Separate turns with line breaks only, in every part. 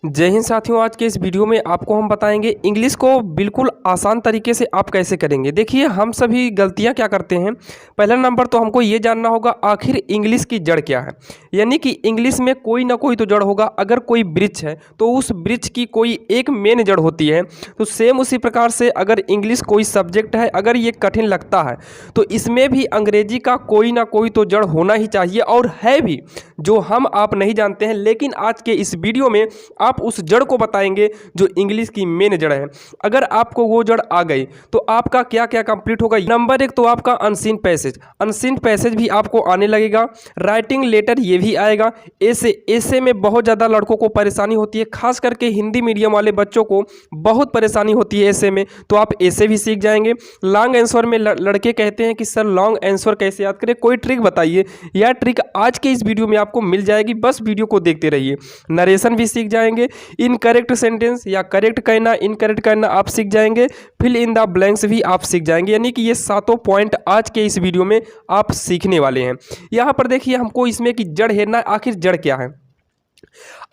जय हिंद साथियों। आज के इस वीडियो में आपको हम बताएंगे इंग्लिश को बिल्कुल आसान तरीके से आप कैसे करेंगे। देखिए, हम सभी गलतियां क्या करते हैं। पहला नंबर तो हमको ये जानना होगा आखिर इंग्लिश की जड़ क्या है। यानी कि इंग्लिश में कोई ना कोई तो जड़ होगा। अगर कोई वृक्ष है तो उस वृक्ष की कोई एक मेन जड़ होती है। तो सेम उसी प्रकार से अगर इंग्लिश कोई सब्जेक्ट है, अगर ये कठिन लगता है तो इसमें भी अंग्रेजी का कोई ना कोई तो जड़ होना ही चाहिए, और है भी, जो हम आप नहीं जानते हैं। लेकिन आज के इस वीडियो में आप उस जड़ को बताएंगे जो इंग्लिश की मेन जड़ है। अगर आपको वो जड़ आ गई तो आपका क्या क्या कंप्लीट होगा। नंबर एक तो आपका अनसीन पैसेज भी आपको आने लगेगा। राइटिंग लेटर ये भी आएगा। ऐसे में बहुत ज़्यादा लड़कों को परेशानी होती है, खास करके हिंदी मीडियम वाले बच्चों को बहुत परेशानी होती है ऐसे में, तो आप ऐसे भी सीख जाएंगे। लॉन्ग आंसर में लड़के कहते हैं कि सर लॉन्ग आंसर कैसे याद करें, कोई ट्रिक बताइए। यह ट्रिक आज के इस वीडियो में आपको मिल जाएगी, बस वीडियो को देखते रहिए। नरेशन भी सीख जाएंगे। इनकरेक्ट सेंटेंस या करेक्ट कहना, इनकरेक्ट कहना आप सीख जाएंगे। फिल इन द ब्लैंक्स भी आप सीख जाएंगे। यानी कि ये सातों पॉइंट आज के इस वीडियो में आप सीखने वाले हैं। यहाँ पर देखिए, हमको इसमें की जड़ है ना, आखिर जड़ क्या है।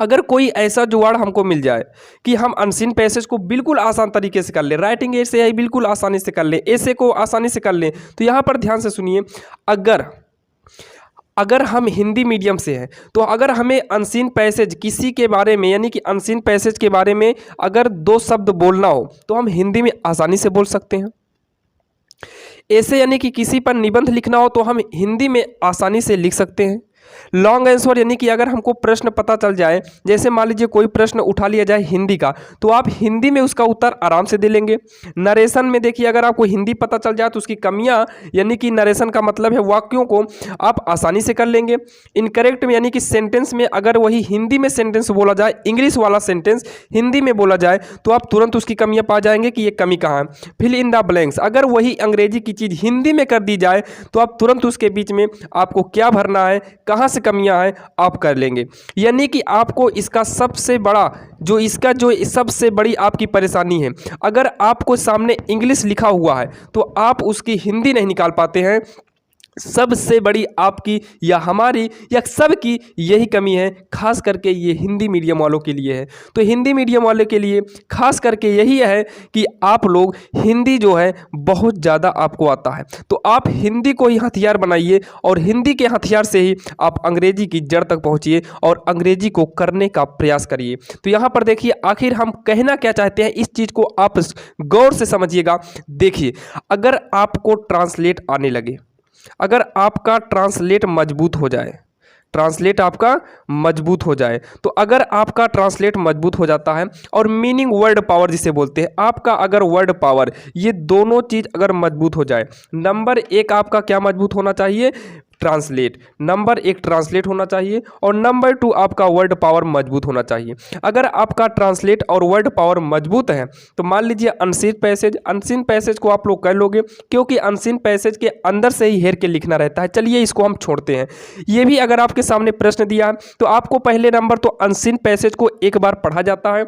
अगर कोई ऐसा जुगाड़ हमको मिल जाए कि हम अनसीन पैसेज को बिल्कुल आसान तरीके से कर लें, राइटिंग ऐसे है बिल्कुल आसानी से कर लें, ऐसे को आसानी से कर लें, तो यहाँ पर ध्यान से सुनिए। अगर हम हिंदी मीडियम से हैं तो अगर हमें अनसीन पैसेज किसी के बारे में, यानी कि अनसीन पैसेज के बारे में अगर दो शब्द बोलना हो तो हम हिंदी में आसानी से बोल सकते हैं। ऐसे यानी कि किसी पर निबंध लिखना हो तो हम हिंदी में आसानी से लिख सकते हैं। लॉन्ग आंसर यानी कि अगर हमको प्रश्न पता चल जाए, जैसे मान लीजिए कोई प्रश्न उठा लिया जाए हिंदी का, तो आप हिंदी में उसका उत्तर आराम से दे लेंगे। नरेशन में देखिए, अगर आपको हिंदी पता चल जाए तो उसकी कमियां, यानी कि नरेशन का मतलब है वाक्यों को, आप आसानी से कर लेंगे। इनकरेक्ट में यानी कि सेंटेंस में अगर वही हिंदी में सेंटेंस बोला जाए, इंग्लिश वाला सेंटेंस हिंदी में बोला जाए तो आप तुरंत उसकी कमियां पा जाएंगे कि ये कमी कहाँ है। फिल इन द ब्लैंक्स, अगर वही अंग्रेजी की चीज़ हिंदी में कर दी जाए तो आप तुरंत उसके बीच में आपको क्या भरना है, कहाँ से कमियां हैं, आप कर लेंगे। यानी कि आपको इसका सबसे बड़ा जो सबसे बड़ी आपकी परेशानी है, अगर आपको सामने इंग्लिश लिखा हुआ है तो आप उसकी हिंदी नहीं निकाल पाते हैं। सबसे बड़ी आपकी या हमारी या सबकी यही कमी है, खास करके ये हिंदी मीडियम वालों के लिए है। तो हिंदी मीडियम वाले के लिए खास करके यही है कि आप लोग हिंदी जो है बहुत ज़्यादा आपको आता है, तो आप हिंदी को ही हथियार बनाइए और हिंदी के हथियार से ही आप अंग्रेजी की जड़ तक पहुँचिए और अंग्रेजी को करने का प्रयास करिए। तो यहाँ पर देखिए, आखिर हम कहना क्या चाहते हैं, इस चीज़ को आप गौर से समझिएगा। देखिए, अगर आपको ट्रांसलेट आने लगे, अगर आपका ट्रांसलेट मजबूत हो जाए, ट्रांसलेट आपका मजबूत हो जाए, तो अगर आपका ट्रांसलेट मजबूत हो जाता है और मीनिंग वर्ड पावर जिसे बोलते हैं, आपका अगर वर्ड पावर, ये दोनों चीज़ अगर मजबूत हो जाए, नंबर एक आपका क्या मजबूत होना चाहिए, ट्रांसलेट। नंबर एक ट्रांसलेट होना चाहिए और नंबर टू आपका वर्ड पावर मजबूत होना चाहिए। अगर आपका ट्रांसलेट और वर्ड पावर मजबूत है तो मान लीजिए अनसीन पैसेज को आप लोग कर लोगे, क्योंकि अनसीन पैसेज के अंदर से ही हेर के लिखना रहता है। चलिए इसको हम छोड़ते हैं। ये भी अगर आपके सामने प्रश्न दिया तो आपको पहले नंबर तो अनसीन पैसेज को एक बार पढ़ा जाता है,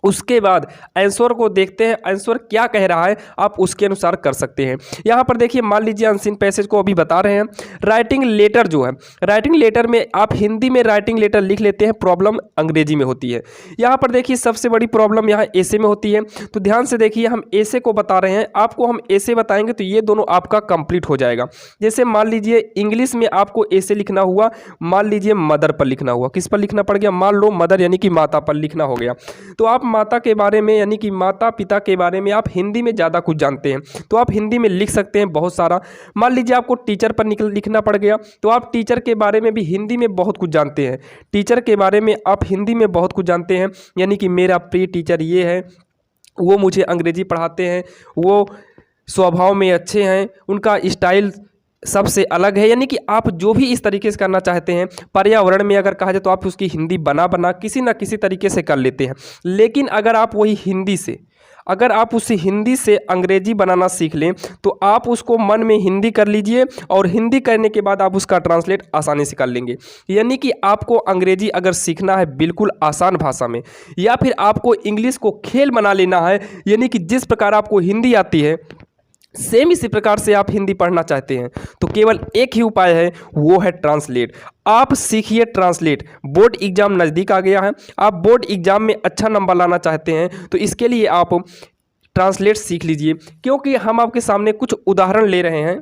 उसके बाद आंसर को देखते हैं, आंसर क्या कह रहा है, आप उसके अनुसार कर सकते हैं। यहाँ पर देखिए, मान लीजिए अनसीन पैसेज को अभी बता रहे हैं। राइटिंग लेटर जो है, राइटिंग लेटर में आप हिंदी में राइटिंग लेटर लिख लेते हैं, प्रॉब्लम अंग्रेजी में होती है। यहाँ पर देखिए, सबसे बड़ी प्रॉब्लम यहाँ ऐसे में होती है। तो ध्यान से देखिए, हम ऐसे को बता रहे हैं, आपको हम ऐसे बताएंगे तो ये दोनों आपका कंप्लीट हो जाएगा। जैसे मान लीजिए इंग्लिश में आपको ऐसे लिखना हुआ, मान लीजिए मदर पर लिखना हुआ, किस पर लिखना पड़ गया, मान लो मदर यानी कि माता पर लिखना हो गया। तो आप माता के बारे में, यानी कि माता पिता के बारे में आप हिंदी में ज़्यादा कुछ जानते हैं तो आप हिंदी में लिख सकते हैं बहुत सारा। मान लीजिए आपको टीचर पर लिखना पड़ गया, तो आप टीचर के बारे में भी हिंदी में बहुत कुछ जानते हैं, टीचर के बारे में आप हिंदी में बहुत कुछ जानते हैं। यानी कि मेरा प्रिय टीचर ये है, वो मुझे अंग्रेजी पढ़ाते हैं, वो स्वभाव में अच्छे हैं, उनका स्टाइल सबसे अलग है। यानी कि आप जो भी इस तरीके से करना चाहते हैं, पर्यावरण में अगर कहा जाए तो आप उसकी हिंदी बना किसी ना किसी तरीके से कर लेते हैं। लेकिन अगर आप वही हिंदी से, अगर आप उसी हिंदी से अंग्रेजी बनाना सीख लें तो आप उसको मन में हिंदी कर लीजिए और हिंदी करने के बाद आप उसका ट्रांसलेट आसानी से कर लेंगे। यानी कि आपको अंग्रेजी अगर सीखना है बिल्कुल आसान भाषा में, या फिर आपको इंग्लिश को खेल बना लेना है, यानी कि जिस प्रकार आपको हिंदी आती है सेम इसी प्रकार से आप हिंदी पढ़ना चाहते हैं तो केवल एक ही उपाय है, वो है ट्रांसलेट। आप सीखिए ट्रांसलेट। बोर्ड एग्जाम नज़दीक आ गया है, आप बोर्ड एग्जाम में अच्छा नंबर लाना चाहते हैं तो इसके लिए आप ट्रांसलेट सीख लीजिए। क्योंकि हम आपके सामने कुछ उदाहरण ले रहे हैं,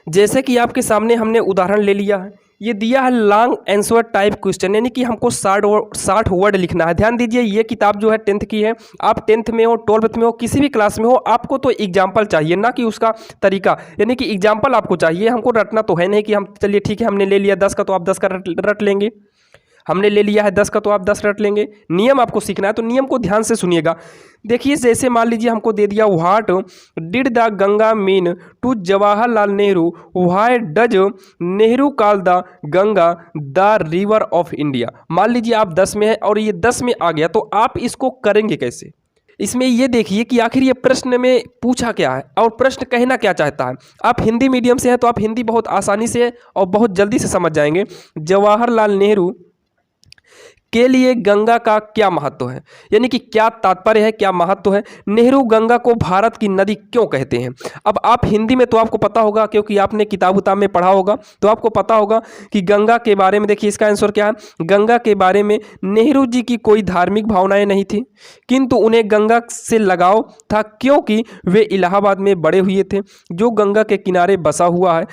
जैसे कि आपके सामने हमने उदाहरण ले लिया है, ये दिया है लॉन्ग आंसर टाइप क्वेश्चन, यानी कि हमको 60 वर्ड लिखना है। ध्यान दीजिए, ये किताब जो है 10th की है। आप 10th में हो, 12th में हो, किसी भी क्लास में हो, आपको तो एग्जाम्पल चाहिए, ना कि उसका तरीका। यानी कि एग्जाम्पल आपको चाहिए, हमको रटना तो है नहीं कि हम चलिए ठीक है हमने ले लिया 10 का तो आप 10 का रट लेंगे, हमने ले लिया है 10 का तो आप 10 रट लेंगे। नियम आपको सीखना है, तो नियम को ध्यान से सुनिएगा। देखिए, जैसे मान लीजिए हमको दे दिया what did the Ganga mean to Jawaharlal Nehru, why does Nehru call the Ganga the river of India. मान लीजिए आप 10 में है और ये 10 में आ गया, तो आप इसको करेंगे कैसे? इसमें ये देखिए कि आखिर ये प्रश्न में पूछा क्या है और प्रश्न कहना क्या चाहता है। आप हिंदी मीडियम से हैं तो आप हिंदी बहुत आसानी से और बहुत जल्दी से समझ जाएंगे। जवाहरलाल नेहरू के लिए गंगा का क्या महत्व है, यानी कि क्या तात्पर्य है, क्या महत्व है। नेहरू गंगा को भारत की नदी क्यों कहते हैं। अब आप हिंदी में तो आपको पता होगा, क्योंकि आपने किताब उताब में पढ़ा होगा, तो आपको पता होगा कि गंगा के बारे में, देखिए इसका आंसर क्या है, गंगा के बारे में नेहरू जी की कोई धार्मिक भावनाएं नहीं थी, किंतु उन्हें गंगा से लगाव था, क्योंकि वे इलाहाबाद में बड़े हुए थे, जो गंगा के किनारे बसा हुआ है।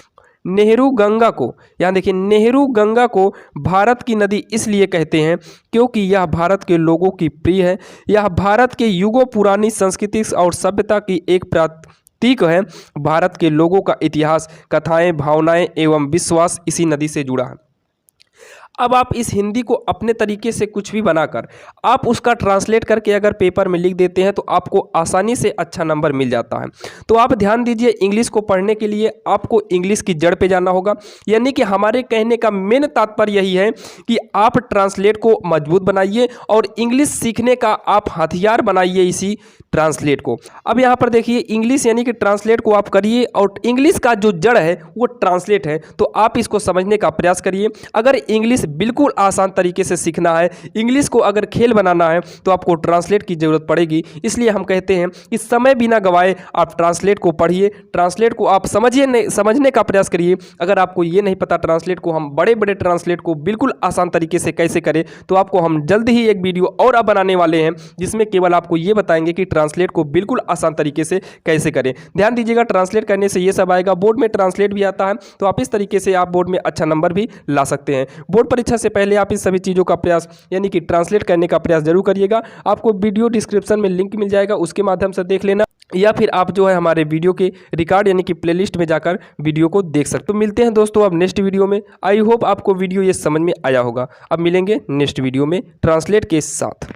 नेहरू गंगा को, यहाँ देखिए, नेहरू गंगा को भारत की नदी इसलिए कहते हैं क्योंकि यह भारत के लोगों की प्रिय है। यह भारत के युगों पुरानी संस्कृति और सभ्यता की एक प्रतीक है। भारत के लोगों का इतिहास, कथाएं, भावनाएं एवं विश्वास इसी नदी से जुड़ा है। अब आप इस हिंदी को अपने तरीके से कुछ भी बनाकर आप उसका ट्रांसलेट करके अगर पेपर में लिख देते हैं तो आपको आसानी से अच्छा नंबर मिल जाता है। तो आप ध्यान दीजिए, इंग्लिश को पढ़ने के लिए आपको इंग्लिश की जड़ पे जाना होगा। यानी कि हमारे कहने का मेन तात्पर्य यही है कि आप ट्रांसलेट को मजबूत बनाइए और इंग्लिश सीखने का आप हथियार बनाइए इसी ट्रांसलेट को। अब यहाँ पर देखिए, इंग्लिश यानी कि ट्रांसलेट को आप करिए और इंग्लिश का जो जड़ है वो ट्रांसलेट है, तो आप इसको समझने का प्रयास करिए। अगर इंग्लिश बिल्कुल आसान तरीके से सीखना है, इंग्लिश को अगर खेल बनाना है, तो आपको ट्रांसलेट की ज़रूरत पड़ेगी। इसलिए हम कहते हैं कि समय बिना गवाए आप ट्रांसलेट को पढ़िए, ट्रांसलेट को आप समझने का प्रयास करिए। अगर आपको ये नहीं पता ट्रांसलेट को, हम बड़े बड़े ट्रांसलेट को बिल्कुल आसान तरीके से कैसे करें, तो आपको हम जल्द ही एक वीडियो और अब बनाने वाले हैं, जिसमें केवल आपको ये बताएंगे कि ट्रांसलेट को बिल्कुल आसान तरीके से कैसे करें। ध्यान दीजिएगा, ट्रांसलेट करने से ये सब आएगा। बोर्ड में ट्रांसलेट भी आता है, तो आप इस तरीके से आप बोर्ड में अच्छा नंबर भी ला सकते हैं। बोर्ड परीक्षा से पहले आप इन सभी चीज़ों का प्रयास, यानी कि ट्रांसलेट करने का प्रयास जरूर करिएगा। आपको वीडियो डिस्क्रिप्शन में लिंक मिल जाएगा, उसके माध्यम से देख लेना, या फिर आप जो है हमारे वीडियो के रिकॉर्ड यानी कि प्लेलिस्ट में जाकर वीडियो को देख सकते। तो मिलते हैं दोस्तों अब नेक्स्ट वीडियो में। आई होप आपको वीडियो ये समझ में आया होगा। अब मिलेंगे नेक्स्ट वीडियो में ट्रांसलेट के साथ।